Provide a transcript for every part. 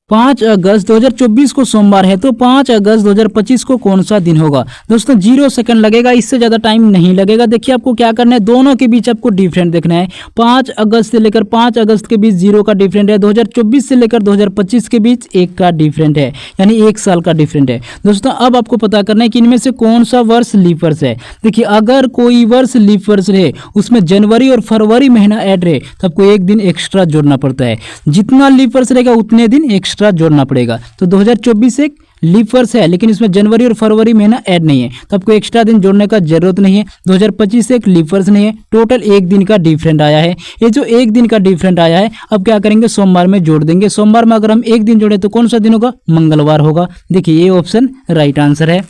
5 अगस्त 2024 को सोमवार है, तो 5 अगस्त 2025 को कौन सा दिन होगा। दोस्तों 0 सेकंड लगेगा, इससे ज़्यादा टाइम नहीं लगेगा। देखिए आपको क्या करना है, दोनों के बीच आपको डिफरेंट देखना है। 5 अगस्त से लेकर 5 अगस्त के बीच 0 का डिफरेंट है। 2024 से लेकर 2025 के बीच 1 का डिफरेंट है, यानी 1 साल का डिफरेंट है। दोस्तों अब आपको पता करना है कि इनमें से कौन सा वर्ष लीप वर्ष है। देखिए अगर कोई वर्ष लीप वर्ष रहे, उसमें जनवरी और फरवरी महीना ऐड रहे, तो आपको एक दिन एक्स्ट्रा जोड़ना पड़ता है। जितना लीप वर्ष रहेगा उतने दिन एक्स्ट्रा जोड़ना पड़ेगा। तो 2024 एक लीप वर्ष है, लेकिन इसमें जनवरी और फरवरी महीना ऐड नहीं है, तो आपको एक्स्ट्रा दिन जोड़ने का जरूरत नहीं है। 2025 एक लीप वर्ष नहीं है, टोटल एक दिन का डिफरेंट आया है। ये जो एक दिन का डिफरेंट आया है, अब क्या करेंगे, सोमवार में जोड़ देंगे। सोमवार में अगर हम एक दिन जोड़े तो कौन सा दिन होगा, मंगलवार होगा। देखिए ये ऑप्शन राइट आंसर है।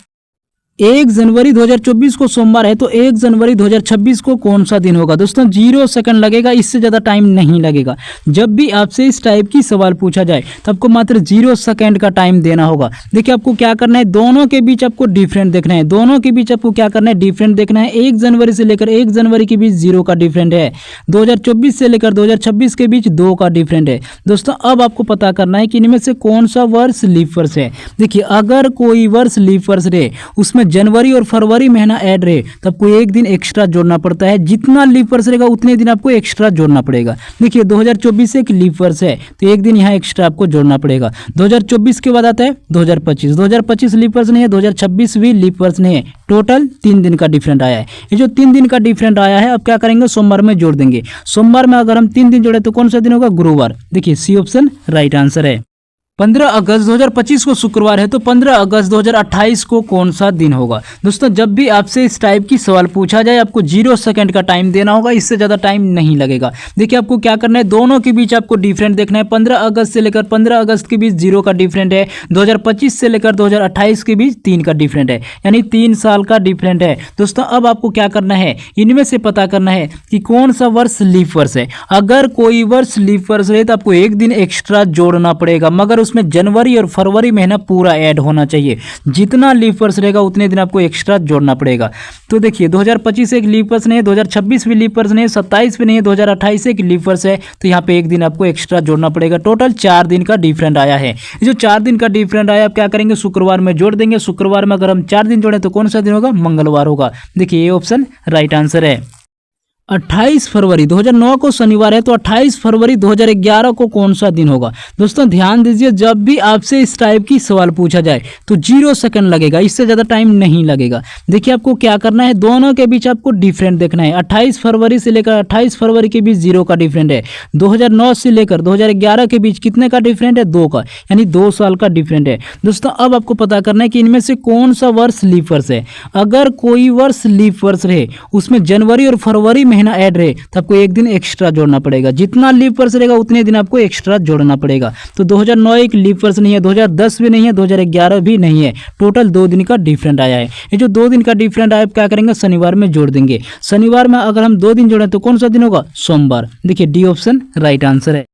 1 जनवरी 2024 को सोमवार है, तो 1 जनवरी 2026 को कौन सा दिन होगा। दोस्तों 0 सेकंड लगेगा, इससे ज़्यादा टाइम नहीं लगेगा। जब भी आपसे इस टाइप की सवाल पूछा जाए तो आपको मात्र 0 सेकंड का टाइम देना होगा। देखिए आपको क्या करना है, दोनों के बीच आपको डिफरेंट देखना है। दोनों के बीच आपको क्या करना है, डिफरेंट देखना है। 1 जनवरी से लेकर 1 जनवरी के बीच 0 का डिफरेंट है। 2024 से लेकर 2026 के बीच 2 का डिफरेंट है। दोस्तों अब आपको पता करना है कि इनमें से कौन सा वर्ष लीप वर्ष है। देखिए अगर कोई वर्ष लीप वर्ष रहे, उसमें जनवरी और फरवरी महीना ऐड रहे, तो आपको एक दिन एक्स्ट्रा जोड़ना पड़ता है। जितना लीप वर्ष रहेगा उतने दिन आपको एक्स्ट्रा जोड़ना पड़ेगा। देखिए 2024 एक लीप वर्ष है, तो एक दिन यहाँ एक्स्ट्रा आपको जोड़ना पड़ेगा। 2024 के बाद आता है 2025। 2025 लीप वर्ष नहीं है, 2026 भी लीप वर्ष नहीं है। टोटल 3 दिन का डिफरेंट आया है। ये जो 3 दिन का डिफरेंट आया है, अब क्या करेंगे, सोमवार में जोड़ देंगे। सोमवार में अगर हम 3 दिन जोड़े तो कौन सा दिन होगा, गुरुवार। देखिए सी ऑप्शन राइट आंसर है। 15 अगस्त 2025 को शुक्रवार है, तो 15 अगस्त 2028 को कौन सा दिन होगा। दोस्तों जब भी आपसे इस टाइप की सवाल पूछा जाए, आपको 0 सेकंड का टाइम देना होगा, इससे ज़्यादा टाइम नहीं लगेगा। देखिए आपको क्या करना है, दोनों के बीच आपको डिफरेंट देखना है। 15 अगस्त से लेकर 15 अगस्त के बीच 0 का डिफरेंट है। 2025 से लेकर 2028 के बीच 3 का डिफरेंट है, यानी 3 साल का डिफरेंट है। दोस्तों अब आपको क्या करना है, इनमें से पता करना है कि कौन सा वर्ष लीप वर्ष है। अगर कोई वर्ष लीप वर्ष है तो आपको एक दिन एक्स्ट्रा जोड़ना पड़ेगा, मगर उसमें जनवरी और फरवरी महीना पूरा ऐड होना चाहिए। जितना लीप वर्ष रहेगा उतने दिन आपको एक्स्ट्रा जोड़ना पड़ेगा। तो देखिए 2025 एक लीप वर्ष नहीं है, 2026 भी लीप वर्ष नहीं है, 27 भी नहीं है, 2028 एक लीप वर्ष है, तो यहाँ पे एक दिन आपको एक्स्ट्रा जोड़ना पड़ेगा। टोटल 4 दिन का डिफरेंट आया है। जो 4 दिन का डिफरेंट आया, आप क्या करेंगे, शुक्रवार में जोड़ देंगे। शुक्रवार में अगर हम 4 दिन जोड़े तो कौन सा दिन होगा, मंगलवार होगा। देखिए ये ऑप्शन राइट आंसर है। 28 फरवरी 2009 को शनिवार है, तो 28 फरवरी 2011 को कौन सा दिन होगा। दोस्तों ध्यान दीजिए, जब भी आपसे इस टाइप की सवाल पूछा जाए तो 0 सेकंड लगेगा, इससे ज़्यादा टाइम नहीं लगेगा। देखिए आपको क्या करना है, दोनों के बीच आपको डिफरेंट देखना है। 28 फरवरी से लेकर 28 फरवरी के बीच 0 का डिफरेंट है। 2009 से लेकर 2011 के बीच कितने का डिफरेंट है, 2 का, यानी 2 साल का डिफरेंट है। दोस्तों अब आपको पता करना है कि इनमें से कौन सा वर्ष लीप वर्ष है। अगर कोई वर्ष लीप वर्ष रहे, उसमें जनवरी और फरवरी महीना ऐड रहे, तो आपको एक दिन एक्स्ट्रा जोड़ना पड़ेगा। जितना लीप वर्ष रहेगा उतने दिन आपको एक्स्ट्रा जोड़ना पड़ेगा। तो 2009 एक लीप वर्ष नहीं है, 2010 भी नहीं है, 2011 भी नहीं है। टोटल 2 दिन का डिफरेंट आया है। ये जो 2 दिन का डिफरेंट आया, आप क्या करेंगे, शनिवार में जोड़ देंगे। शनिवार में अगर हम 2 दिन जोड़ें तो कौन सा दिन होगा, सोमवार। देखिए डी ऑप्शन राइट आंसर है।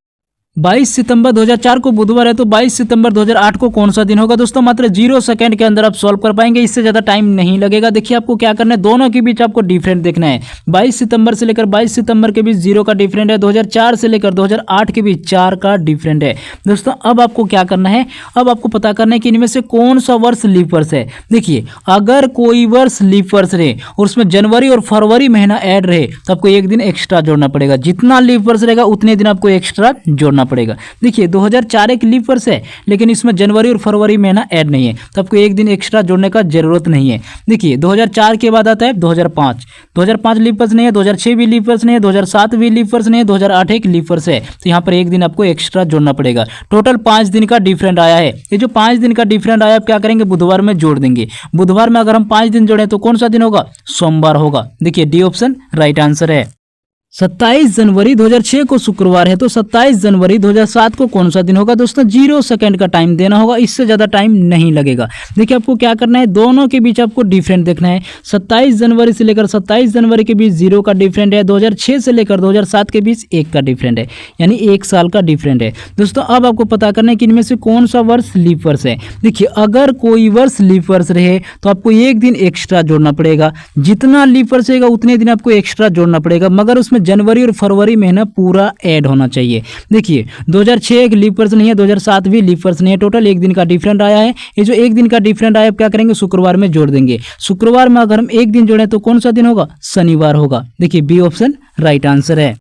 22 सितंबर 2004 को बुधवार है, तो 22 सितंबर 2008 को कौन सा दिन होगा। दोस्तों मात्र 0 सेकंड के अंदर आप सॉल्व कर पाएंगे, इससे ज़्यादा टाइम नहीं लगेगा। देखिए आपको क्या करना है, दोनों के बीच आपको डिफरेंट देखना है। 22 सितंबर से लेकर 22 सितंबर के बीच 0 का डिफरेंट है। 2004 से लेकर 2008 के बीच 4 का डिफरेंट है। दोस्तों अब आपको क्या करना है, अब आपको पता करना है कि इनमें से कौन सा वर्ष लीप वर्ष है। देखिए अगर कोई वर्ष लीप वर्ष रहे और उसमें जनवरी और फरवरी महीना ऐड रहे, तो आपको एक दिन एक्स्ट्रा जोड़ना पड़ेगा। जितना लीप वर्ष रहेगा उतने दिन आपको एक्स्ट्रा जोड़ना पड़ेगा। देखिए 2004 एक लीप वर्ष है, लेकिन इसमें जनवरी और फरवरी महीना ऐड नहीं है, तो आपको एक दिन एक्स्ट्रा जोड़ने का जरूरत नहीं है। देखिए 2004 के बाद आता है 2005। 2005 लीप वर्ष नहीं है, 2006 भी लीप वर्ष नहीं है, 2007 भी लीप वर्ष नहीं है, 2008 एक लीप वर्ष है, तो यहाँ पर एक दिन आपको एक्स्ट्रा जोड़ना पड़ेगा। टोटल 5 दिन का डिफरेंट आया है। ये जो 5 दिन का डिफरेंट आया, आप क्या करेंगे, बुधवार में जोड़ देंगे। बुधवार में अगर हम 5 दिन जोड़ें तो कौन सा दिन होगा, सोमवार होगा। देखिए डी ऑप्शन राइट आंसर है। 27 जनवरी 2006 को शुक्रवार है, तो 27 जनवरी 2007 को कौन सा दिन होगा। दोस्तों 0 सेकंड का टाइम देना होगा, इससे ज़्यादा टाइम नहीं लगेगा। देखिए आपको क्या करना है, दोनों के बीच आपको डिफरेंट देखना है। 27 जनवरी से लेकर 27 जनवरी के बीच 0 का डिफरेंट है। 2006 से लेकर 2007 के बीच 1 का डिफरेंट है, यानी 1 साल का डिफरेंट है। दोस्तों अब आपको पता करना है कि इनमें से कौन सा वर्ष लीप वर्ष है। देखिए अगर कोई वर्ष लीप वर्ष रहे तो आपको एक दिन एक्स्ट्रा जोड़ना पड़ेगा। जितना लीप वर्ष रहेगा उतने दिन आपको एक्स्ट्रा जोड़ना पड़ेगा, मगर उसमें उसमें जनवरी और फरवरी महीना पूरा ऐड होना चाहिए। देखिए 2006 एक लीप वर्ष नहीं है, 2007 भी लीप वर्ष नहीं है, टोटल एक दिन का डिफरेंट आया है। ये जो एक दिन का डिफरेंट आया, आप क्या करेंगे, शुक्रवार में जोड़ देंगे। शुक्रवार में अगर हम एक दिन जोड़ें तो कौन सा दिन होगा, शनिवार होगा। देखिए बी ऑप्शन राइट आंसर है।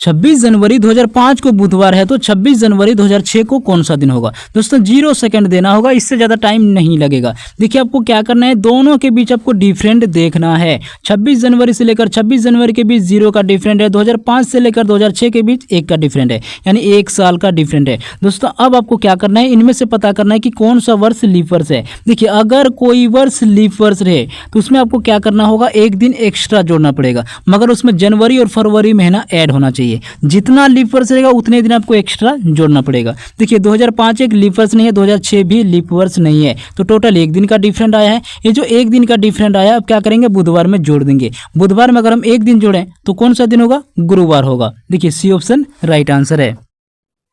26 जनवरी 2005 को बुधवार है तो 26 जनवरी 2006 को कौन सा दिन होगा। दोस्तों 0 सेकंड देना होगा, इससे ज़्यादा टाइम नहीं लगेगा। देखिए आपको क्या करना है, दोनों के बीच आपको डिफरेंट देखना है। 26 जनवरी से लेकर 26 जनवरी के बीच 0 का डिफरेंट है, 2005 से लेकर 2006 के बीच 1 का डिफरेंट है, यानी 1 साल का डिफरेंट है। दोस्तों अब आपको क्या करना है, इनमें से पता करना है कि कौन सा वर्ष लीप वर्ष है। देखिए अगर कोई वर्ष लीप वर्ष रहे तो उसमें आपको क्या करना होगा, एक दिन एक्स्ट्रा जोड़ना पड़ेगा, मगर उसमें जनवरी और फरवरी महीना ऐड होना चाहिए। जितना लीप वर्ष रहेगा उतने दिन आपको एक्स्ट्रा जोड़ना पड़ेगा। देखिए 2005 एक लीप वर्ष नहीं है, 2006 भी लीप वर्ष नहीं है, तो टोटल एक दिन का डिफरेंट आया है। ये जो एक दिन का डिफरेंट आया, अब क्या करेंगे, बुधवार में जोड़ देंगे। बुधवार में अगर हम एक दिन जोड़ें तो कौन सा दिन होगा, गुरुवार होगा। देखिए सी ऑप्शन राइट आंसर है।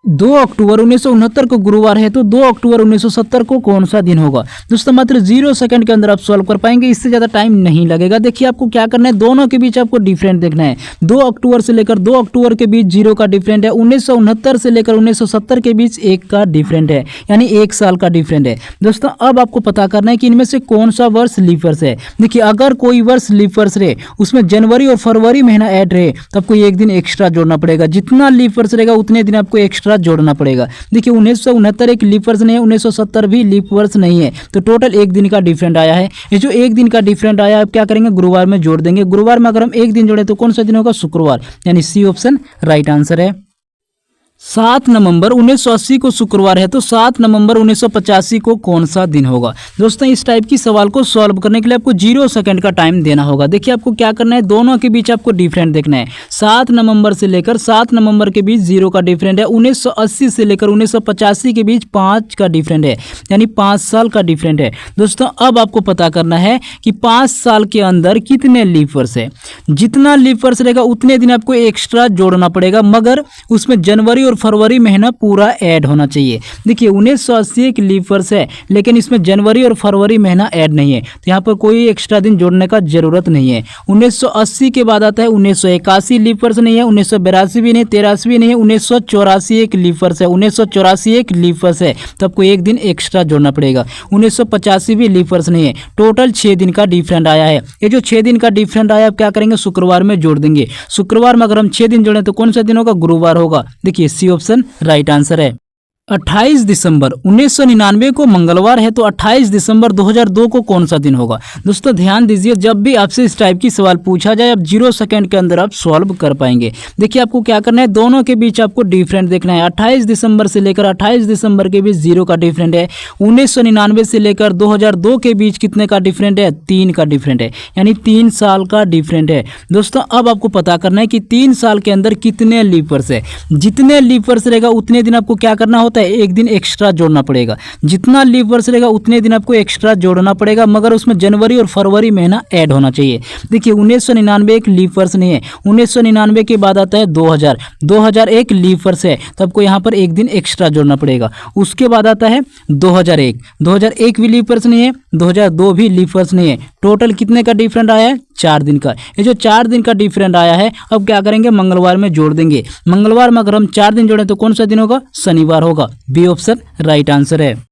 2 अक्टूबर 1969 को गुरुवार है तो 2 अक्टूबर 1970 को कौन सा दिन होगा। दोस्तों मात्र 0 सेकंड के अंदर आप सॉल्व कर पाएंगे, इससे ज़्यादा टाइम नहीं लगेगा। देखिए आपको क्या करना है, दोनों के बीच आपको डिफरेंट देखना है। 2 अक्टूबर से लेकर 2 अक्टूबर के बीच 0 का डिफरेंट है, 1969 से लेकर 1970 के बीच 1 का डिफरेंट है, यानी 1 साल का डिफरेंट है। दोस्तों अब आपको पता करना है कि इनमें से कौन सा वर्ष लीप वर्ष है। देखिए अगर कोई वर्ष लीप वर्ष रहे, उसमें जनवरी और फरवरी महीना ऐड रहे, तो आपको एक दिन एक्स्ट्रा जोड़ना पड़ेगा। जितना लीप वर्ष रहेगा उतने दिन आपको एक्स्ट्रा जोड़ना पड़ेगा। देखिए 1969 एक लीप वर्ष नहीं है, 1970 भी लीप वर्ष नहीं है, तो टोटल एक दिन का डिफरेंट आया है। ये जो एक दिन का डिफरेंट आया, आप क्या करेंगे, गुरुवार में जोड़ देंगे। गुरुवार में अगर हम एक दिन जोड़े तो कौन सा दिन होगा, शुक्रवार, यानी सी ऑप्शन राइट आंसर है। 7 नवंबर 1980 को शुक्रवार है तो 7 नवंबर 1985 को कौन सा दिन होगा। दोस्तों इस टाइप की सवाल को सॉल्व करने के लिए आपको 0 सेकंड का टाइम देना होगा। देखिए आपको क्या करना है, दोनों के बीच आपको डिफरेंट देखना है। 7 नवंबर से लेकर 7 नवंबर के बीच 0 का डिफरेंट है, 1980 से लेकर 1985 के बीच 5 का डिफरेंट है, यानी 5 साल का डिफरेंट है। दोस्तों अब आपको पता करना है कि 5 साल के अंदर कितने लीप वर्ष है। जितना लीप वर्ष रहेगा उतने दिन आपको एक्स्ट्रा जोड़ना पड़ेगा, मगर उसमें जनवरी और फरवरी महीना पूरा ऐड होना चाहिए। देखिए 1980 एक लीप वर्ष है, लेकिन इसमें जनवरी और फरवरी महीना ऐड नहीं है, तो यहाँ पर कोई एक्स्ट्रा दिन जोड़ने का जरूरत नहीं है। 1980 के बाद आता है 1981 लीप वर्ष नहीं है, 1982 भी नहीं, 83 भी नहीं है, 1984 एक लीप वर्ष है, 1984 एक लीप वर्ष है, तो आपको एक दिन एक्स्ट्रा जोड़ना पड़ेगा। 1985 भी लीप वर्ष नहीं है, टोटल 6 दिन का डिफरेंट आया है। ये जो 6 दिन का डिफरेंट आया, आप क्या करेंगे, शुक्रवार में जोड़ देंगे। शुक्रवार में अगर हम 6 दिन जोड़ें तो कौन सा दिन होगा, गुरुवार होगा। देखिए सी ऑप्शन राइट आंसर है। 28 दिसंबर 1999 को मंगलवार है तो 28 दिसंबर 2002 को कौन सा दिन होगा। दोस्तों ध्यान दीजिए, जब भी आपसे इस टाइप की सवाल पूछा जाए, आप 0 सेकंड के अंदर आप सॉल्व कर पाएंगे। देखिए आपको क्या करना है, दोनों के बीच आपको डिफरेंट देखना है। 28 दिसंबर से लेकर 28 दिसंबर के बीच 0 का डिफरेंट है। 1999 से लेकर 2002 के बीच कितने का डिफरेंट है, 3 का डिफरेंट है, यानी 3 साल का डिफरेंट है। दोस्तों अब आपको पता करना है कि 3 साल के अंदर कितने लीप वर्ष है। जितने लीप वर्ष रहेगा उतने दिन आपको क्या करना होता है, एक दिन एक्स्ट्रा जोड़ना पड़ेगा। जितना लीप वर्ष रहेगा उतने दिन आपको एक्स्ट्रा जोड़ना पड़ेगा, मगर उसमें जनवरी और फरवरी महीना ऐड होना चाहिए। देखिए 1999 एक लीप वर्ष नहीं है, 1999 के बाद आता है 2000, 2000 एक लीप वर्ष है, तो आपको यहाँ पर एक दिन एक्स्ट्रा जोड़ना पड़ेगा। उसके बाद आता है 2001, 2001 भी लीप वर्ष नहीं है, 2002 भी लीप वर्ष नहीं है। टोटल कितने का डिफरेंट आया है, 4 दिन का। ये जो 4 दिन का डिफरेंट आया है, अब क्या करेंगे, मंगलवार में जोड़ देंगे। मंगलवार में अगर हम 4 दिन जोड़ें तो कौन सा दिन होगा, शनिवार होगा। बी ऑप्शन राइट आंसर है।